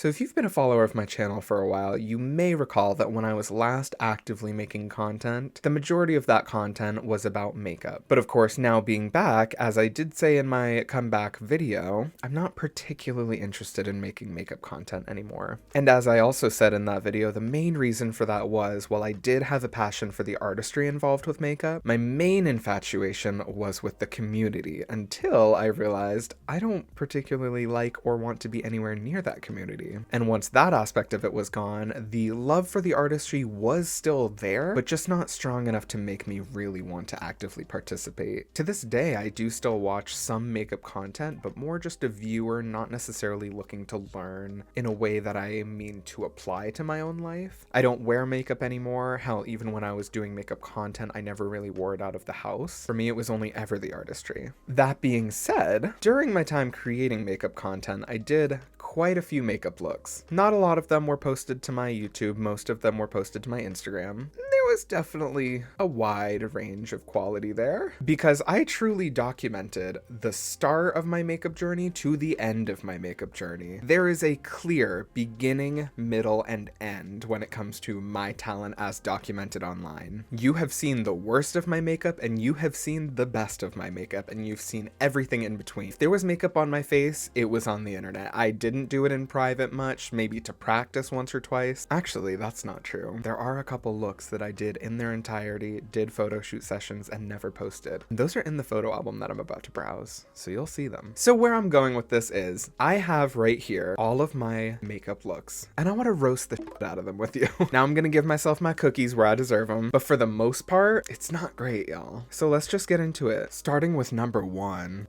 So if you've been a follower of my channel for a while, you may recall that when I was last actively making content, the majority of that content was about makeup. But of course, now being back, as I did say in my comeback video, I'm not particularly interested in making makeup content anymore. And as I also said in that video, the main reason for that was, while I did have a passion for the artistry involved with makeup, my main infatuation was with the community, until I realized I don't particularly like or want to be anywhere near that community. And once that aspect of it was gone, the love for the artistry was still there, but just not strong enough to make me really want to actively participate. To this day, I do still watch some makeup content, but more just a viewer, not necessarily looking to learn in a way that I mean to apply to my own life. I don't wear makeup anymore. Hell, even when I was doing makeup content, I never really wore it out of the house. For me, it was only ever the artistry. That being said, during my time creating makeup content, I did quite a few makeup looks. Not a lot of them were posted to my YouTube, most of them were posted to my Instagram. There was definitely a wide range of quality there, because I truly documented the start of my makeup journey to the end of my makeup journey. There is a clear beginning, middle, and end when it comes to my talent as documented online. You have seen the worst of my makeup, and you have seen the best of my makeup, and you've seen everything in between. If there was makeup on my face, it was on the internet. I didn't do it in private much, maybe to practice once or twice. Actually, that's not true. There are a couple looks that I did in their entirety, did photo shoot sessions, and never posted. Those are in the photo album that I'm about to browse, so you'll see them. So where I'm going with this is, I have right here all of my makeup looks, and I want to roast the shit out of them with you. Now I'm gonna give myself my cookies where I deserve them, but for the most part, it's not great, y'all. So let's just get into it, starting with number 1.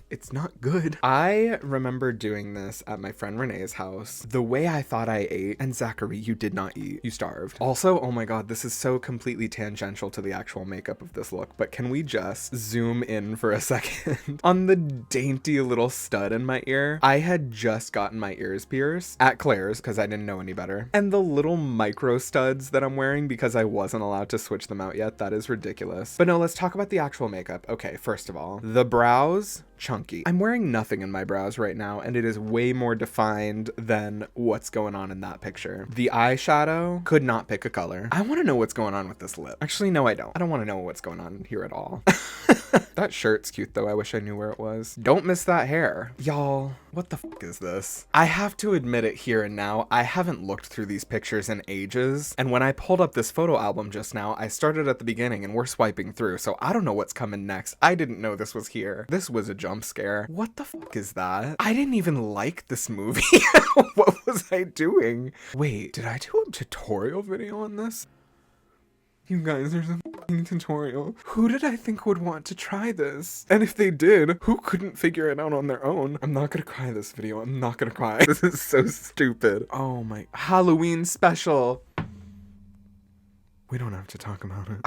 It's not good. I remember doing this at my friend Renee's house. The way I thought I ate, and Zachary, you did not eat. You starved. Also, oh my god, this is so completely tangential to the actual makeup of this look, but can we just zoom in for a second on the dainty little stud in my ear? I had just gotten my ears pierced at Claire's because I didn't know any better. And the little micro studs that I'm wearing because I wasn't allowed to switch them out yet, that is ridiculous. But no, let's talk about the actual makeup. Okay, first of all, the brows, chunky. I'm wearing nothing in my brows right now, and it is way more defined than what's going on in that picture. The eyeshadow, could not pick a color. I want to know what's going on with this lip. Actually, no, I don't. I don't want to know what's going on here at all. That shirt's cute though. I wish I knew where it was. Don't miss that hair. Y'all, what the fuck is this? I have to admit it here and now, I haven't looked through these pictures in ages. And when I pulled up this photo album just now, I started at the beginning and we're swiping through. So I don't know what's coming next. I didn't know this was here. This was a jump scare. What the fuck is that? I didn't even like this movie. What was I doing? Wait, did I do a tutorial video on this? You guys, there's a f***ing tutorial. Who did I think would want to try this? And if they did, who couldn't figure it out on their own? I'm not gonna cry this video. I'm not gonna cry. This is so stupid. Oh my, Halloween special. We don't have to talk about it.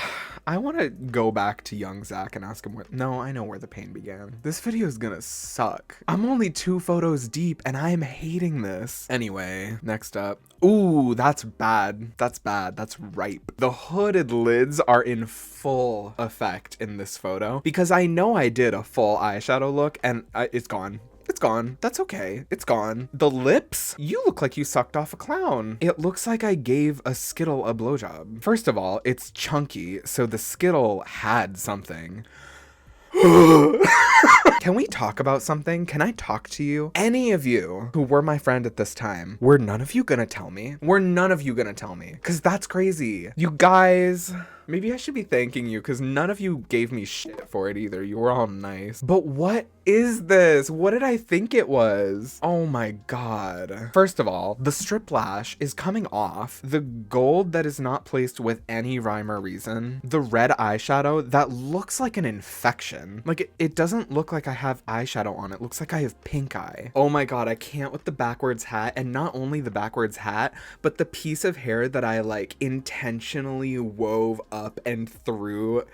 I want to go back to young Zach and ask him where— no, I know where the pain began. This video is gonna suck. I'm only 2 photos deep and I am hating this. Anyway, next up. Ooh, that's bad. That's bad. That's ripe. The hooded lids are in full effect in this photo because I know I did a full eyeshadow look and it's gone. It's gone. That's okay. It's gone. The lips? You look like you sucked off a clown. It looks like I gave a Skittle a blowjob. First of all, it's chunky, so the Skittle had something. Can we talk about something? Can I talk to you? Any of you who were my friend at this time, were none of you gonna tell me? Were none of you gonna tell me? Because that's crazy. You guys... maybe I should be thanking you because none of you gave me shit for it either. You were all nice. But what is this? What did I think it was? Oh my god. First of all, the strip lash is coming off. The gold that is not placed with any rhyme or reason. The red eyeshadow that looks like an infection. Like it doesn't look like I have eyeshadow on. It looks like I have pink eye. Oh my god, I can't with the backwards hat. And not only the backwards hat, but the piece of hair that I like intentionally wove up and through.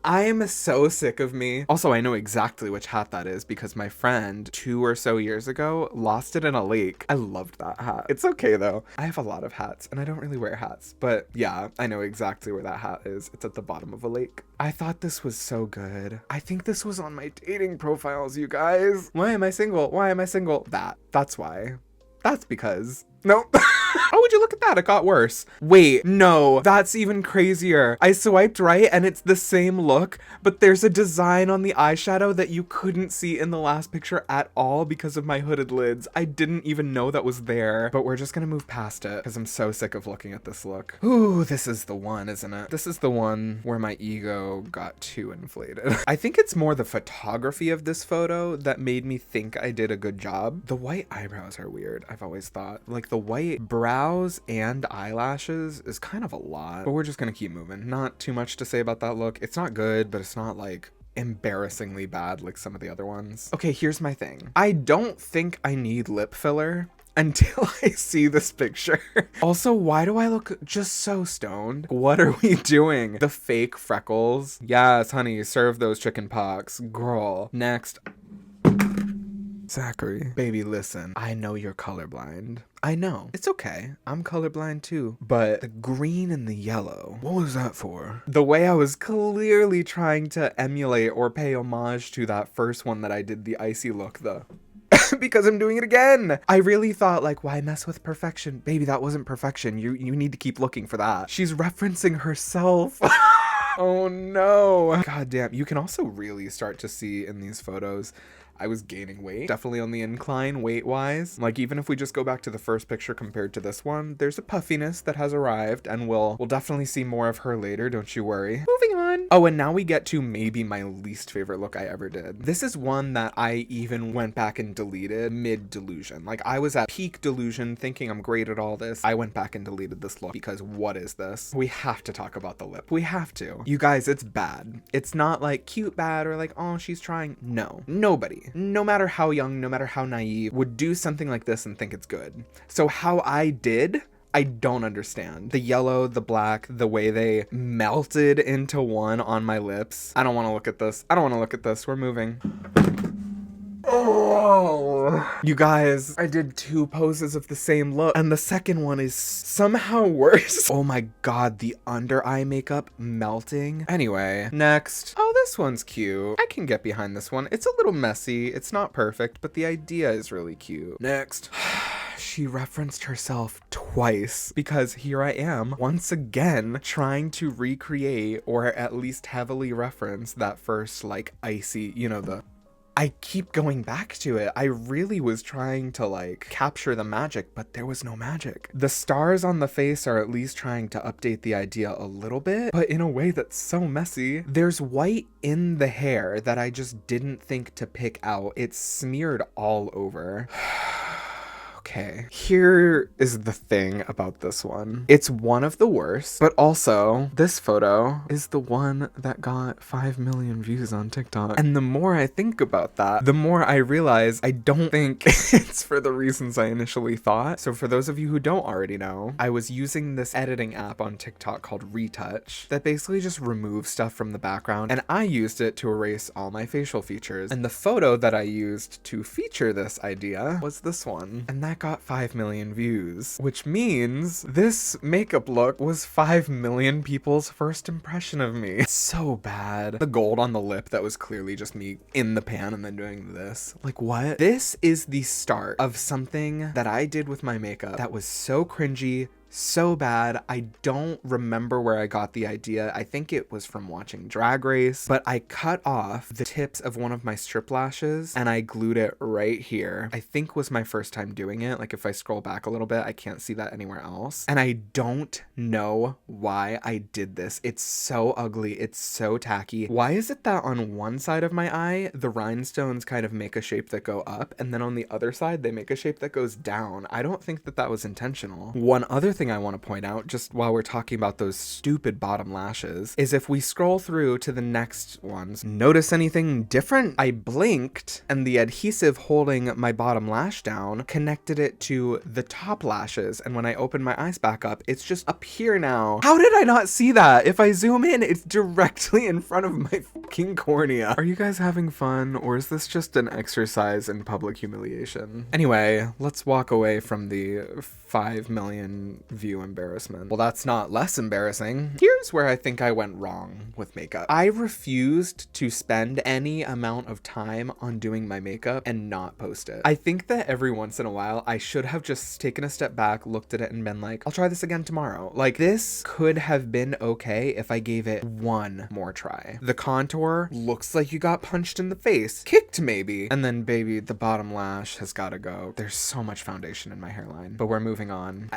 I am so sick of me. Also, I know exactly which hat that is because my friend 2 or so years ago lost it in a lake. I loved that hat. It's okay though. I have a lot of hats and I don't really wear hats, but yeah, I know exactly where that hat is. It's at the bottom of a lake. I thought this was so good. I think this was on my dating profiles, you guys. Why am I single? Why am I single? That's why. That's because. Nope. Oh, would you look at that? It got worse. Wait, no, that's even crazier. I swiped right and it's the same look, but there's a design on the eyeshadow that you couldn't see in the last picture at all because of my hooded lids. I didn't even know that was there, but we're just gonna move past it because I'm so sick of looking at this look. Ooh, this is the one, isn't it? This is the one where my ego got too inflated. I think it's more the photography of this photo that made me think I did a good job. The white eyebrows are weird, I've always thought. Like the white brows and eyelashes is kind of a lot, but we're just gonna keep moving. Not too much to say about that look. It's not good, but it's not like embarrassingly bad like some of the other ones. Okay, here's my thing. I don't think I need lip filler until I see this picture. Also, why do I look just so stoned? What are we doing? The fake freckles. Yes, honey, serve those chicken pox. Girl. Next. Zachary, baby, listen, I know you're colorblind. I know. It's okay. I'm colorblind too. But the green and the yellow, what was that for? The way I was clearly trying to emulate or pay homage to that first one that I did, the icy look, because I'm doing it again. I really thought, like, why mess with perfection? Baby, that wasn't perfection. You need to keep looking for that. She's referencing herself. Oh no. God damn. You can also really start to see in these photos I was gaining weight, definitely on the incline weight-wise. Like, even if we just go back to the first picture compared to this one, there's a puffiness that has arrived, and we'll definitely see more of her later, don't you worry. Moving on. Oh, and now we get to maybe my least favorite look I ever did. This is one that I even went back and deleted mid-delusion. Like, I was at peak delusion, thinking I'm great at all this. I went back and deleted this look because what is this? We have to talk about the lip. We have to. You guys, it's bad. It's not like cute bad or like, oh, she's trying. No. Nobody, no matter how young, no matter how naive, would do something like this and think it's good. So how I did, I don't understand. The yellow, the black, the way they melted into one on my lips. I don't want to look at this. I don't want to look at this. We're moving. Oh, you guys, I did 2 poses of the same look and the second one is somehow worse. Oh my god, the under eye makeup melting. Anyway, next. Oh, this one's cute. I can get behind this one. It's a little messy. It's not perfect, but the idea is really cute. Next. She referenced herself twice because here I am once again trying to recreate or at least heavily reference that first like icy, you know, I keep going back to it. I really was trying to like capture the magic, but there was no magic. The stars on the face are at least trying to update the idea a little bit, but in a way that's so messy. There's white in the hair that I just didn't think to pick out. It's smeared all over. Okay, here is the thing about this one. It's one of the worst, but also this photo is the one that got 5 million views on TikTok. And the more I think about that, the more I realize I don't think it's for the reasons I initially thought. So for those of you who don't already know, I was using this editing app on TikTok called Retouch that basically just removes stuff from the background. And I used it to erase all my facial features. And the photo that I used to feature this idea was this one. And that got 5 million views, which means this makeup look was 5 million people's first impression of me. It's so bad. The gold on the lip that was clearly just me in the pan and then doing this. Like what? This is the start of something that I did with my makeup that was so cringy, so bad. I don't remember where I got the idea. I think it was from watching Drag Race, but I cut off the tips of one of my strip lashes and I glued it right here. I think was my first time doing it. Like if I scroll back a little bit, I can't see that anywhere else. And I don't know why I did this. It's so ugly. It's so tacky. Why is it that on one side of my eye, the rhinestones kind of make a shape that go up and then on the other side, they make a shape that goes down? I don't think that that was intentional. One other thing I want to point out, just while we're talking about those stupid bottom lashes, is if we scroll through to the next ones, notice anything different? I blinked and the adhesive holding my bottom lash down connected it to the top lashes, and when I open my eyes back up, it's just up here now. How did I not see that? If I zoom in, it's directly in front of my fucking cornea. Are you guys having fun, or is this just an exercise in public humiliation? Anyway, let's walk away from the 5 million view embarrassment. Well, that's not less embarrassing. Here's where I think I went wrong with makeup. I refused to spend any amount of time on doing my makeup and not post it. I think that every once in a while, I should have just taken a step back, looked at it, and been like, I'll try this again tomorrow. Like, this could have been okay if I gave it one more try. The contour looks like you got punched in the face. Kicked, maybe. And then, baby, the bottom lash has gotta go. There's so much foundation in my hairline. But we're moving on.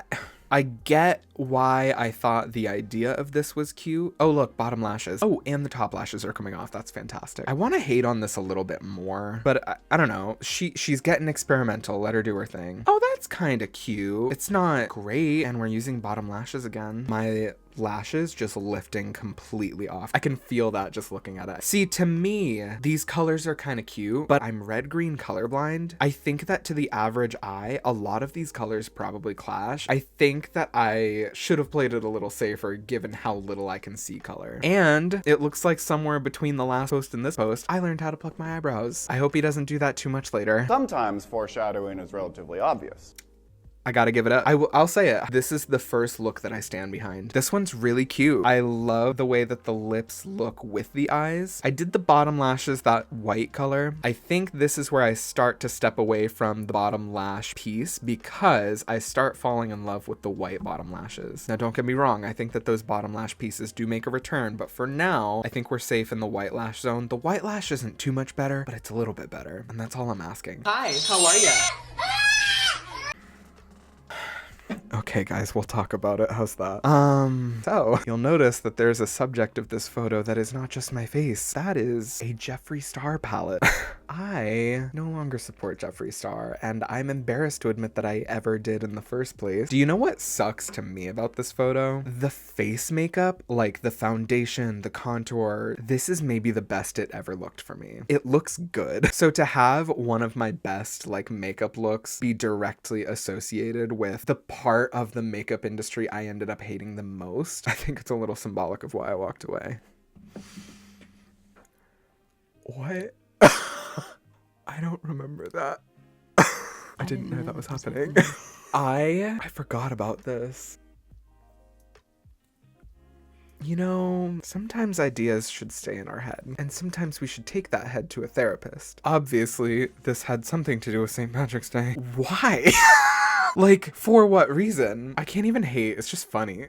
I get why I thought the idea of this was cute. Oh, look, bottom lashes. Oh, and the top lashes are coming off. That's fantastic. I want to hate on this a little bit more, but I don't know. She's getting experimental. Let her do her thing. Oh, that's kind of cute. It's not great. And we're using bottom lashes again. My lashes just lifting completely off. I can feel that just looking at it. See, to me, these colors are kind of cute, but I'm red-green colorblind. I think that to the average eye, a lot of these colors probably clash. I think that I should have played it a little safer given how little I can see color. And it looks like somewhere between the last post and this post, I learned how to pluck my eyebrows. I hope he doesn't do that too much later. Sometimes foreshadowing is relatively obvious. I gotta give it up. I'll say it. This is the first look that I stand behind. This one's really cute. I love the way that the lips look with the eyes. I did the bottom lashes that white color. I think this is where I start to step away from the bottom lash piece because I start falling in love with the white bottom lashes. Now, don't get me wrong. I think that those bottom lash pieces do make a return, but for now, I think we're safe in the white lash zone. The white lash isn't too much better, but it's a little bit better, and that's all I'm asking. Hi, how are ya? Okay, guys, we'll talk about it. How's that? So you'll notice that there's a subject of this photo that is not just my face. That is a Jeffree Star palette. I no longer support Jeffree Star, and I'm embarrassed to admit that I ever did in the first place. Do you know what sucks to me about this photo? The face makeup, like the foundation, the contour, this is maybe the best it ever looked for me. It looks good. So to have one of my best like makeup looks be directly associated with the part of the makeup industry I ended up hating the most, I think it's a little symbolic of why I walked away. What? I don't remember that. I didn't know that was happening. I forgot about this. You know, sometimes ideas should stay in our head, and sometimes we should take that head to a therapist. Obviously, this had something to do with St. Patrick's Day. Why? Like, for what reason? I can't even hate. It's just funny.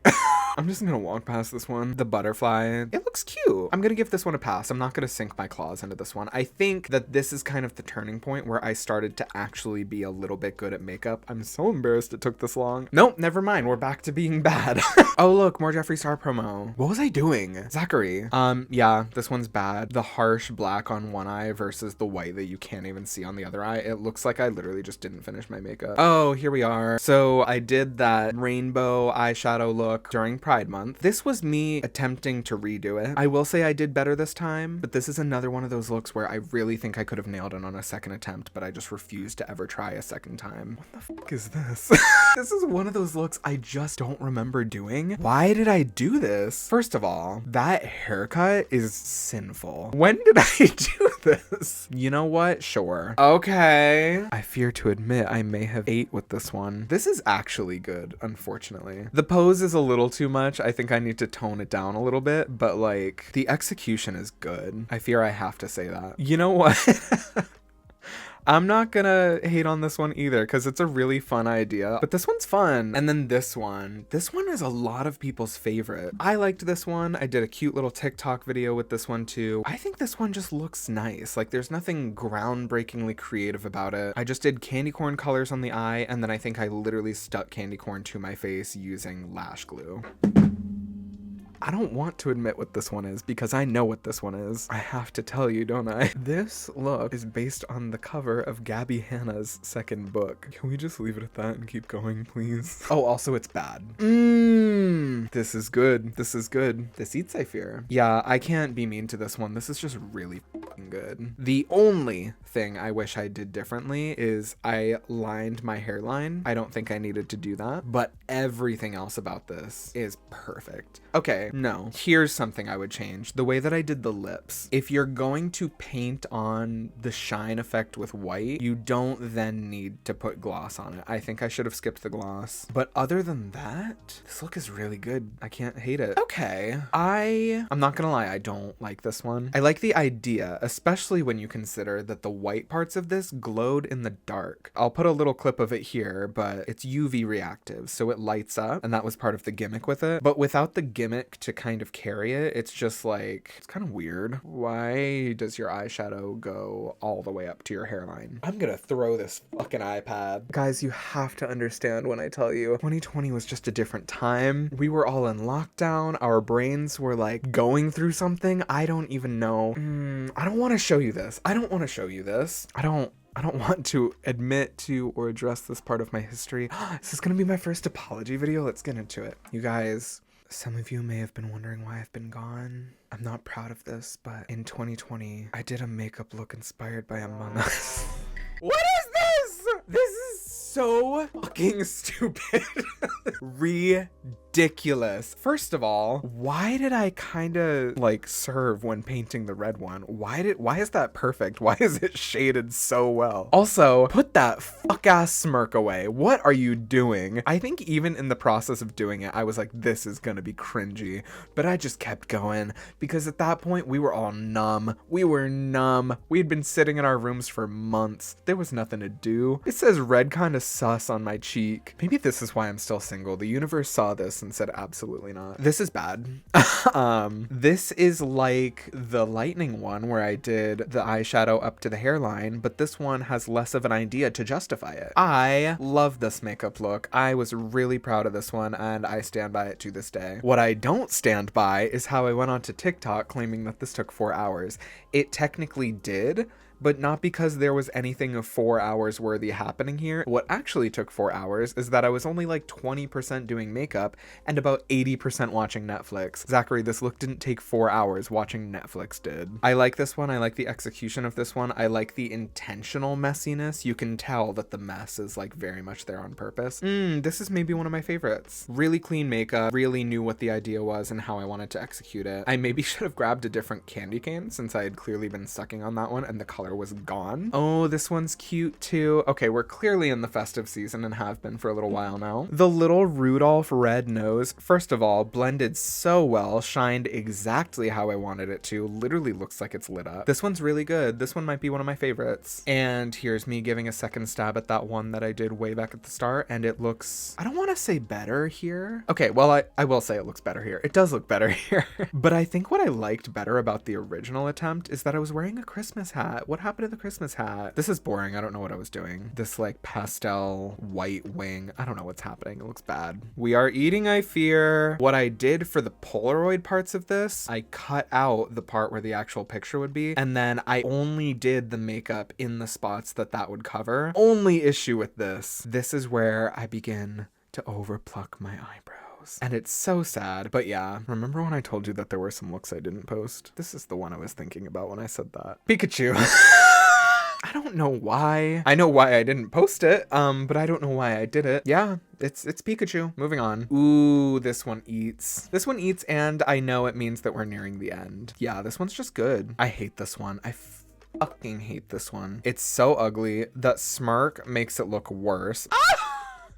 I'm just gonna walk past this one. The butterfly. It looks cute. I'm gonna give this one a pass. I'm not gonna sink my claws into this one. I think that this is kind of the turning point where I started to actually be a little bit good at makeup. I'm so embarrassed it took this long. Nope, never mind. We're back to being bad. Oh, look, more Jeffree Star promo. What was I doing? Zachary. Yeah, this one's bad. The harsh black on one eye versus the white that you can't even see on the other eye. It looks like I literally just didn't finish my makeup. Oh, here we are. So I did that rainbow eyeshadow look during Pride Month. This was me attempting to redo it. I will say I did better this time, but this is another one of those looks where I really think I could have nailed it on a second attempt, but I just refused to ever try a second time. What the fuck is this? This is one of those looks I just don't remember doing. Why did I do this? First of all, that haircut is sinful. When did I do this? You know what? Sure. Okay. I fear to admit I may have ate with this one. This is actually good, unfortunately. The pose is a little too much. I think I need to tone it down a little bit, but like the execution is good. I fear I have to say that. You know what? I'm not gonna hate on this one either because it's a really fun idea, but this one's fun. And then this one is a lot of people's favorite. I liked this one. I did a cute little TikTok video with this one too. I think this one just looks nice. Like there's nothing groundbreakingly creative about it. I just did candy corn colors on the eye, and then I think I literally stuck candy corn to my face using lash glue. I don't want to admit what this one is because I know what this one is. I have to tell you, don't I? This look is based on the cover of Gabby Hanna's second book. Can we just leave it at that and keep going, please? Oh, also it's bad. This is good. This is good. This eats, I fear. Yeah, I can't be mean to this one. This is just really fucking good. The only thing I wish I did differently is I lined my hairline. I don't think I needed to do that, but everything else about this is perfect. Okay, no. Here's something I would change. The way that I did the lips. If you're going to paint on the shine effect with white, you don't then need to put gloss on it. I think I should have skipped the gloss. But other than that, this look is really good. I can't hate it. Okay. I'm not gonna lie, I don't like this one. I like the idea, especially when you consider that the white parts of this glowed in the dark. I'll put a little clip of it here, but it's UV reactive, so it lights up, and that was part of the gimmick with it. But without the gimmick to kind of carry it, it's just like, it's kind of weird. Why does your eyeshadow go all the way up to your hairline? I'm gonna throw this fucking iPad. Guys, you have to understand when I tell you, 2020 was just a different time. We were all in lockdown. Our brains were like going through something. I don't even know. I don't want to show you this. I don't want to show you this. I don't want to admit to or address this part of my history. This is gonna be my first apology video. Let's get into it. You guys, some of you may have been wondering why I've been gone. I'm not proud of this, but in 2020, I did a makeup look inspired by Among Us. What is this? This is so fucking stupid. Ridiculous. First of all, why did I kind of like serve when painting the red one? Why is that perfect? Why is it shaded so well? Also, put that fuck ass smirk away. What are you doing? I think even in the process of doing it, I was like, this is gonna be cringy, but I just kept going because at that point we were all numb. We were numb. We had been sitting in our rooms for months. There was nothing to do. It says red kind of sus on my cheek. Maybe this is why I'm still single. The universe saw this and said absolutely not. This is bad. This is like the lightning one where I did the eyeshadow up to the hairline, but this one has less of an idea to justify it. I love this makeup look. I was really proud of this one and I stand by it to this day. What I don't stand by is how I went onto TikTok claiming that this took 4 hours. It technically did, but not because there was anything of 4 hours worthy happening here. What actually took 4 hours is that I was only like 20% doing makeup and about 80% watching Netflix. Zachary, this look didn't take 4 hours, watching Netflix did. I like this one. I like the execution of this one. I like the intentional messiness. You can tell that the mess is like very much there on purpose. This is maybe one of my favorites. Really clean makeup, really knew what the idea was and how I wanted to execute it. I maybe should have grabbed a different candy cane since I had clearly been sucking on that one and the color was gone. Oh, this one's cute too. Okay, we're clearly in the festive season and have been for a little while now. The little Rudolph red nose, first of all, blended so well, shined exactly how I wanted it to. Literally looks like it's lit up. This one's really good. This one might be one of my favorites. And here's me giving a second stab at that one that I did way back at the start, and it looks, I don't want to say better here. Okay, well, I will say it looks better here. It does look better here. But I think what I liked better about the original attempt is that I was wearing a Christmas hat. What happened to the Christmas hat? This is boring. I don't know what I was doing. This like pastel white wing. I don't know what's happening. It looks bad. We are eating, I fear. What I did for the Polaroid parts of this, I cut out the part where the actual picture would be, and then I only did the makeup in the spots that would cover. Only issue with this is where I begin to overpluck my eyebrows. And it's so sad. But yeah, remember when I told you that there were some looks I didn't post? This is the one I was thinking about when I said that. Pikachu. I don't know why. I know why I didn't post it, but I don't know why I did it. Yeah, it's Pikachu. Moving on. Ooh, this one eats. This one eats, and I know it means that we're nearing the end. Yeah, this one's just good. I hate this one. I fucking hate this one. It's so ugly. That smirk makes it look worse.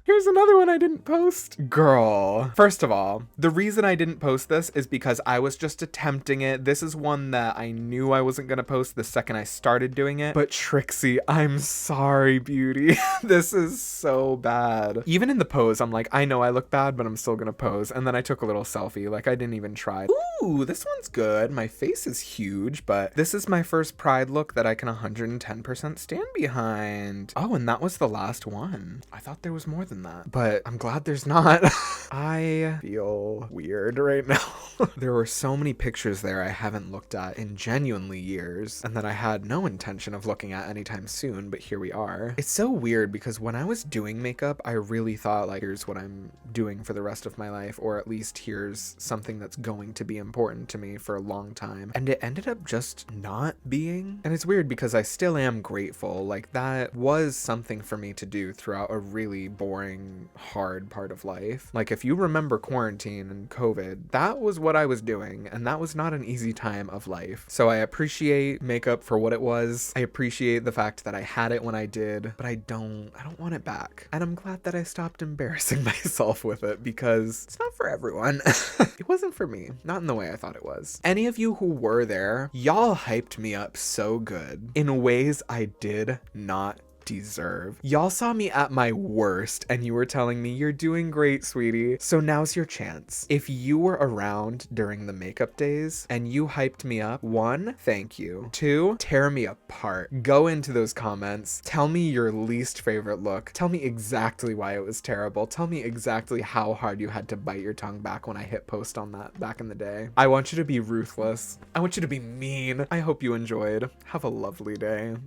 Here's another one I didn't post. Girl. First of all, the reason I didn't post this is because I was just attempting it. This is one that I knew I wasn't gonna post the second I started doing it. But Trixie, I'm sorry, beauty. This is so bad. Even in the pose, I'm like, I know I look bad, but I'm still gonna pose. And then I took a little selfie. Like, I didn't even try. Ooh, this one's good. My face is huge, but this is my first Pride look that I can 110% stand behind. Oh, and that was the last one. I thought there was more than than that, but I'm glad there's not. I feel weird right now. There were so many pictures there I haven't looked at in genuinely years, and that I had no intention of looking at anytime soon, but here we are. It's so weird because when I was doing makeup, I really thought like, here's what I'm doing for the rest of my life, or at least here's something that's going to be important to me for a long time. And it ended up just not being. And it's weird because I still am grateful. Like, that was something for me to do throughout a really boring, hard part of life. Like, if you remember quarantine and COVID, that was what I was doing, and that was not an easy time of life. So I appreciate makeup for what it was. I appreciate the fact that I had it when I did, but I don't want it back. And I'm glad that I stopped embarrassing myself with it, because it's not for everyone. It wasn't for me, not in the way I thought it was. Any of you who were there, y'all hyped me up so good in ways I did not deserve. Y'all saw me at my worst and you were telling me, you're doing great, sweetie. So now's your chance. If you were around during the makeup days and you hyped me up, 1, thank you. 2, tear me apart. Go into those comments. Tell me your least favorite look. Tell me exactly why it was terrible. Tell me exactly how hard you had to bite your tongue back when I hit post on that back in the day. I want you to be ruthless. I want you to be mean. I hope you enjoyed. Have a lovely day.